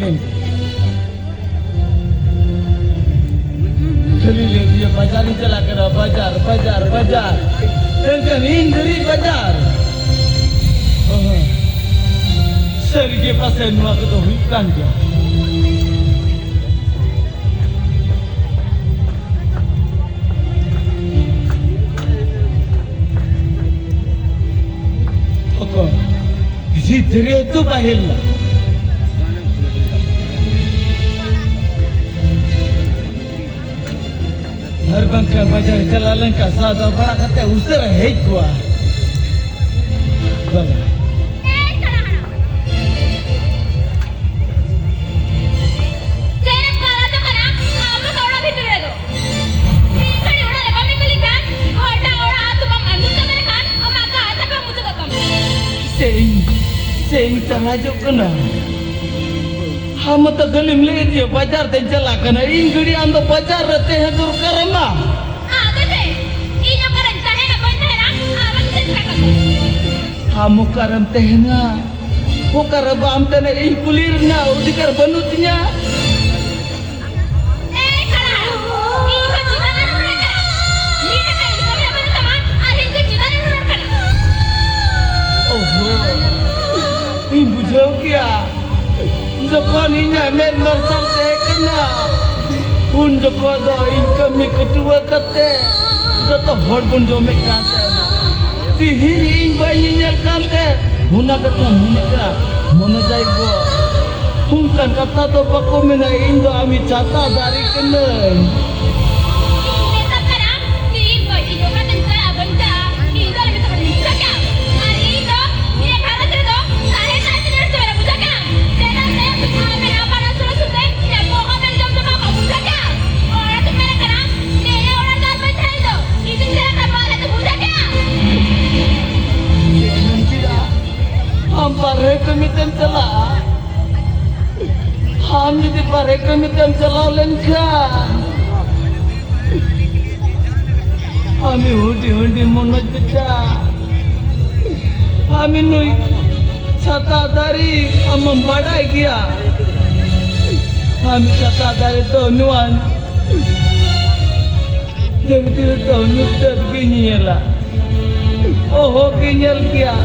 keliling. Keliling dia bajar ni celak kena bajar. Dengan indri bajar. Sergi pasal nuak tu hujan dia. Okey, isi diri tu bahil. हर बंका बाजार चला लंका सादा बड़ा करते उससे है क्या बगा सेंग तंगा जो कना हम तो गली में ले दिए बाजार ते चला कना इन गड़ी हम तो बाजार रहते हैं दूर करना हम करम ते ना वो करब हम ते ने इन कुलीर ना उदिकर बनुतnya इन बुझो क्या जखन इन्हें में मरसम से कना उन जखन दो इनकम में ketua kate जतो हर बन जो में काते तिहिर इन बाइnya kate huna kata huna mana jaibo hungkan kata to bako mena indo ami cata dari kenen Pare kemitem cela, ham jadi pare kemitem cela lenka. Kami hundi monoj beca, kami nui cata dari amam badai kia, kami cata dari tonuan, jadi tonu tergini lah, oh kinyal kia.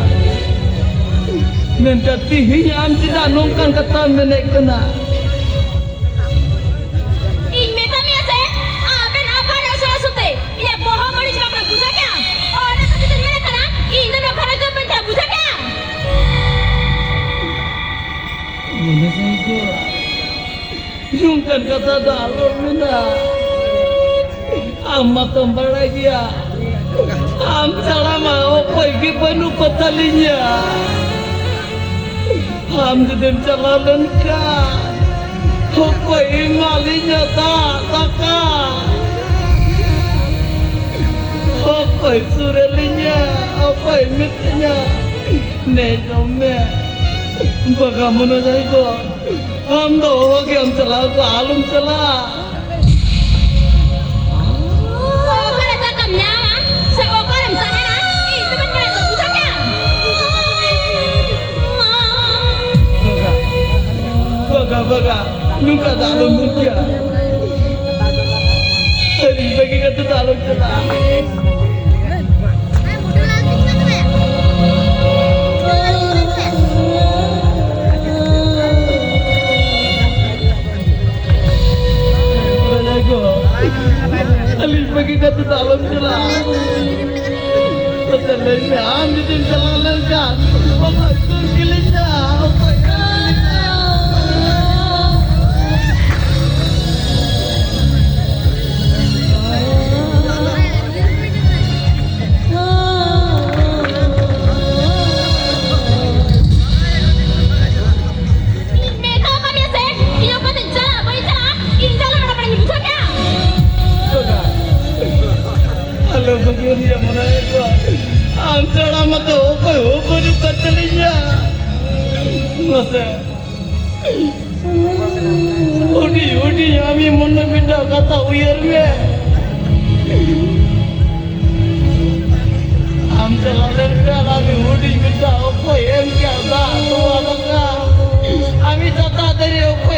Nanti tihinya am tidak nongkan kata menek kena. Ini kami aja, ben apa yang salah sute? Ia bohong mari cakap nak busaknya. Orang kata tu menek kena, ini nak kena tu menek busaknya. Mana sahaja, nongkan kata dalam mana. Amat tempat lagi ya. Am salah mau pergi penuh petalinya. हम दिन चला लंका हो कोई माली जाता ताका हो कोई सुरेलिnya हो कोई मितnya ने जो में बगा मनो जाएगो हम तो हो गए हम चला तो आलम चला Baga, nunca dalam mulia. Hari bagi kata dalam celah. Hari bagi kata dalam celah. Terusnya, am jadi celah lengkap. Apa itu gilanya? Apa Kalau begini ya mana itu, antara mata opo juga telinya, masa, udi kami mana benda kata uyarnya, antara lelaki kami udi benda opo yang kata tua kami kata dari opo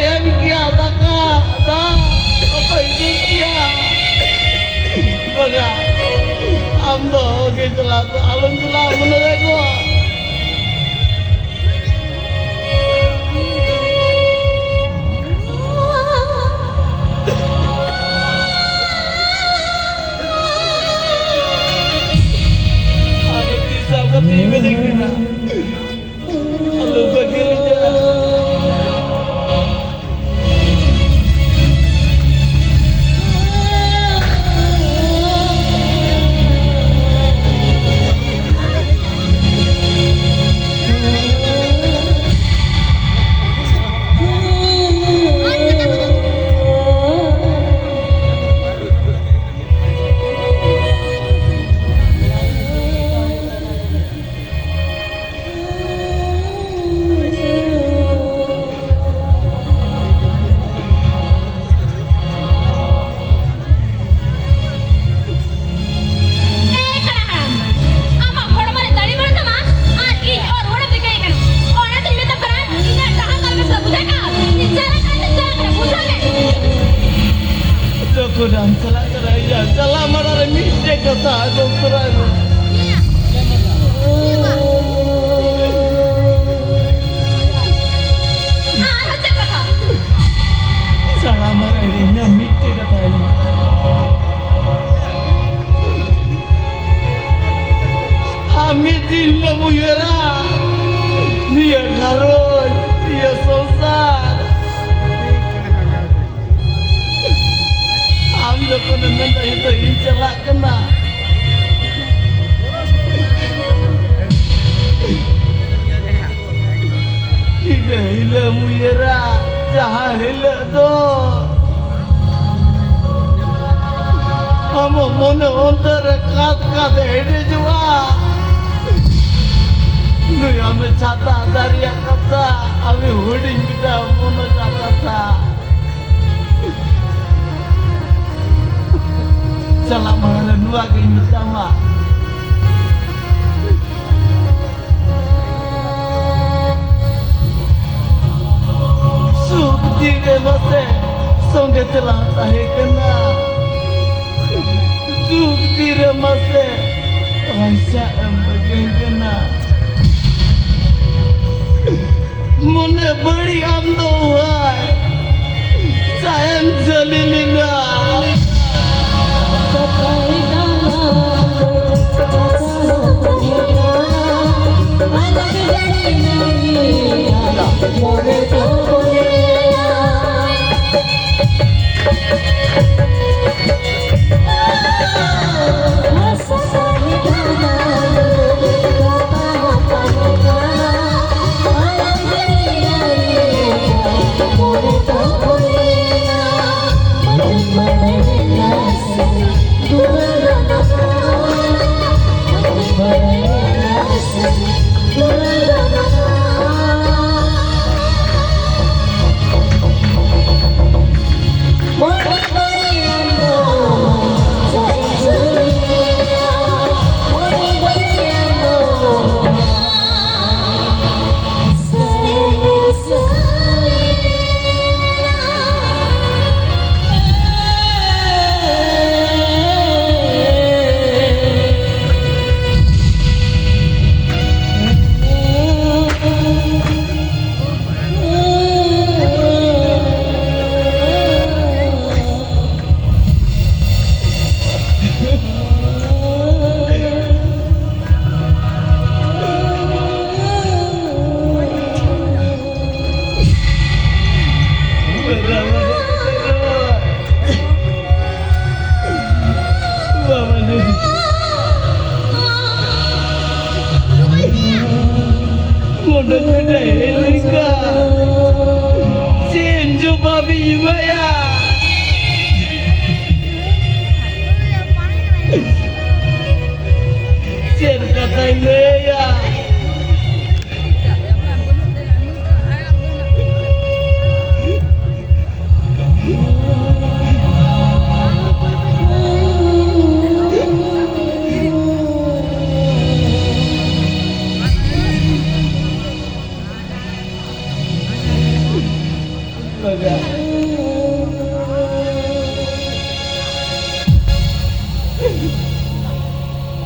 harus dia susah. Ambil konon itu incelak kena. Tidak hilang muyara, jangan hilang tu. Kamu mana untuk kat ini juga. Lu yang mencatat dari yang kata, kami holding kita mana catat. Salah mana dua kini sama. Sukti ke masa, songke telah tahe kena. Sukti ke masa, rasa bagian kena. Mana beri amdo hai, sayang jalilina.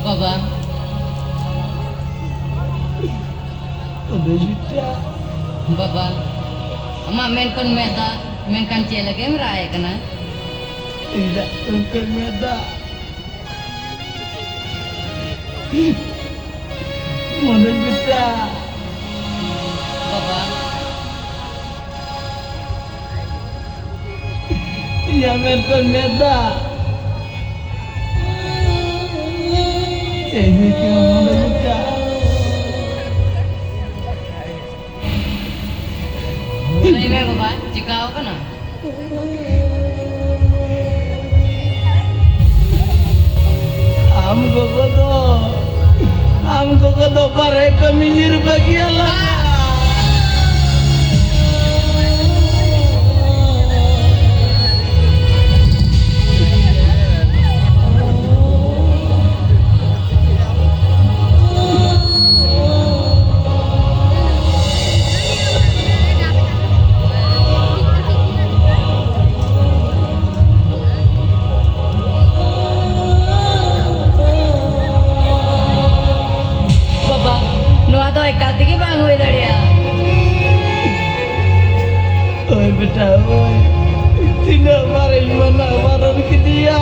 Baba. Udah juta. Baba. Ama menkan meda, menkan cela game raya kena. Tidak mungkin meda. Mana juta. Baba. Ya menkan meda. Ini kau mana juta. Ini me baba, cikau kena. Amko kado pare kami bagi Allah. Tidak marah mana marah ke dia.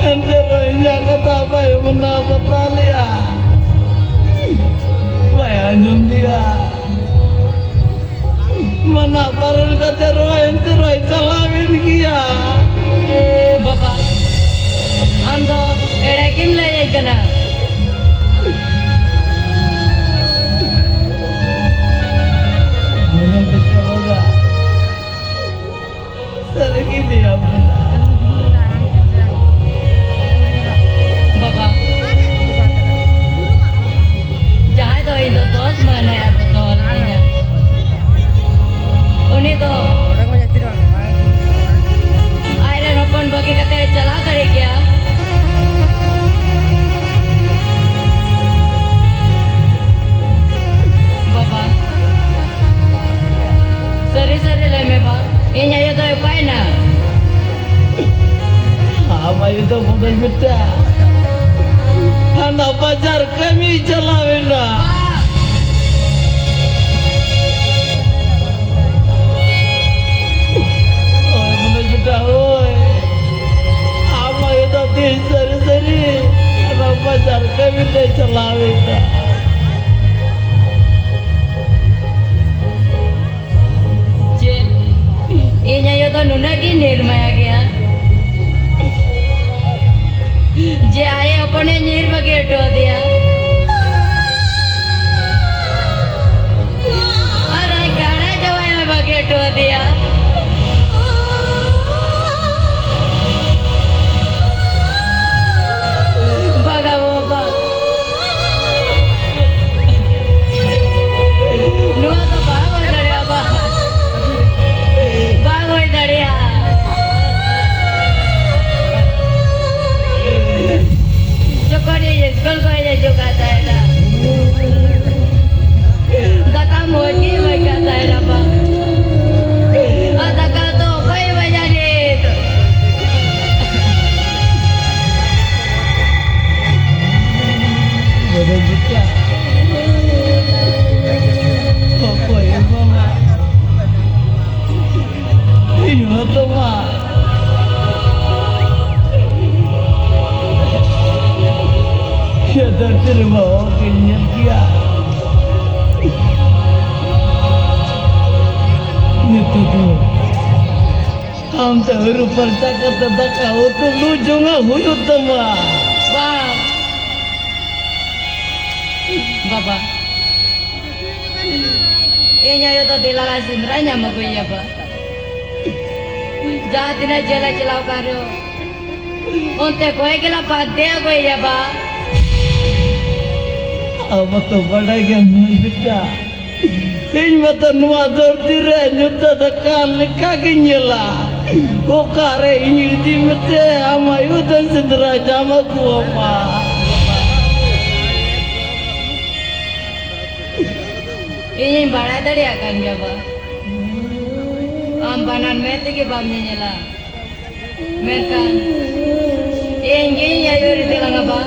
Antaranya kata apa yang mana betul ya. Bayangin dia. baru kata Roy calawin kia. Bapak, ando erekim lagi kena. Mana kita boga. Sergi dia pula. Bapak, jangan tu itu terus mana ya betul ini. Ini tu. Air open bagi kata cala kare kya? Bapak, seri le me ba. Ini ayo tu apa na? Apa itu bukan kita. Anak pacar kami calawin dah. Apa itu seri anak pacar kami dah calawin dah. Cik, ini ayo tu nuna kini rumah kya? जे आए अपने नीर bucket हो दिया अरे गाना जो है bucket हो दिया बगा वो बा नुआ तो भाग हो दड़िया भाग हो दड़िया जो करे ये स्कूल को ये जो कहता है ना दाता मोजी में कहता है ना बा आता का तो कोई वजह नहीं तो Boleh buka. Apa ya mama? Ini apa mah? Ya terima kenyan kia. Itu tu. Ham terus percaya kata kau tu lu jangan huyut tema. Bang Bapak ini ayo to dilala sindranya mau gue ya Pak jahatina jela celau karo unte koe kela padde gue ya Pak Apa tu pada yang berbeda. Ini mata nuan dortire nyuta dekat lekaki nyela. Kau kare ini di mete amayu dan sendera jama kuapa. ini bada dari akan ya Pak ampanan mete ke bamnya nyela merkan ini ayo ditilang apa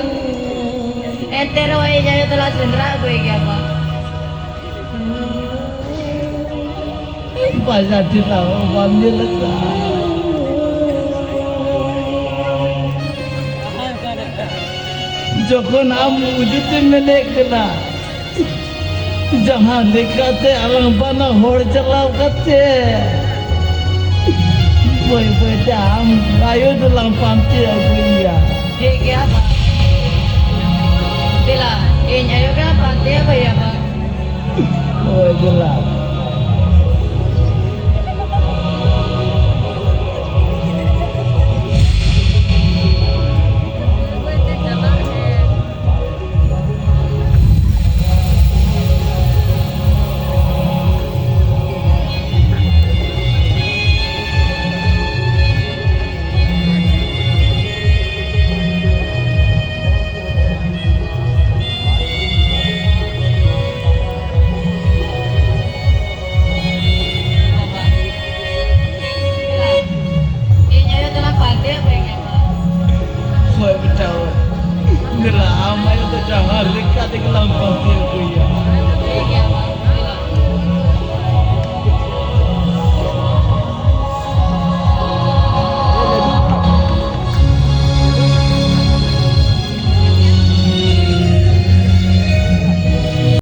entero ayo ayo telah sendera gue ya Pak Pasal kita bamnya lega. Jokon amu ujute melek kena. Jangan dekate alang bana hor celau kate. Boy jam ayo dalam panti aku ya. ठीक है apa Bila ini ayo kan pantai apa ya Pak Boy jelas.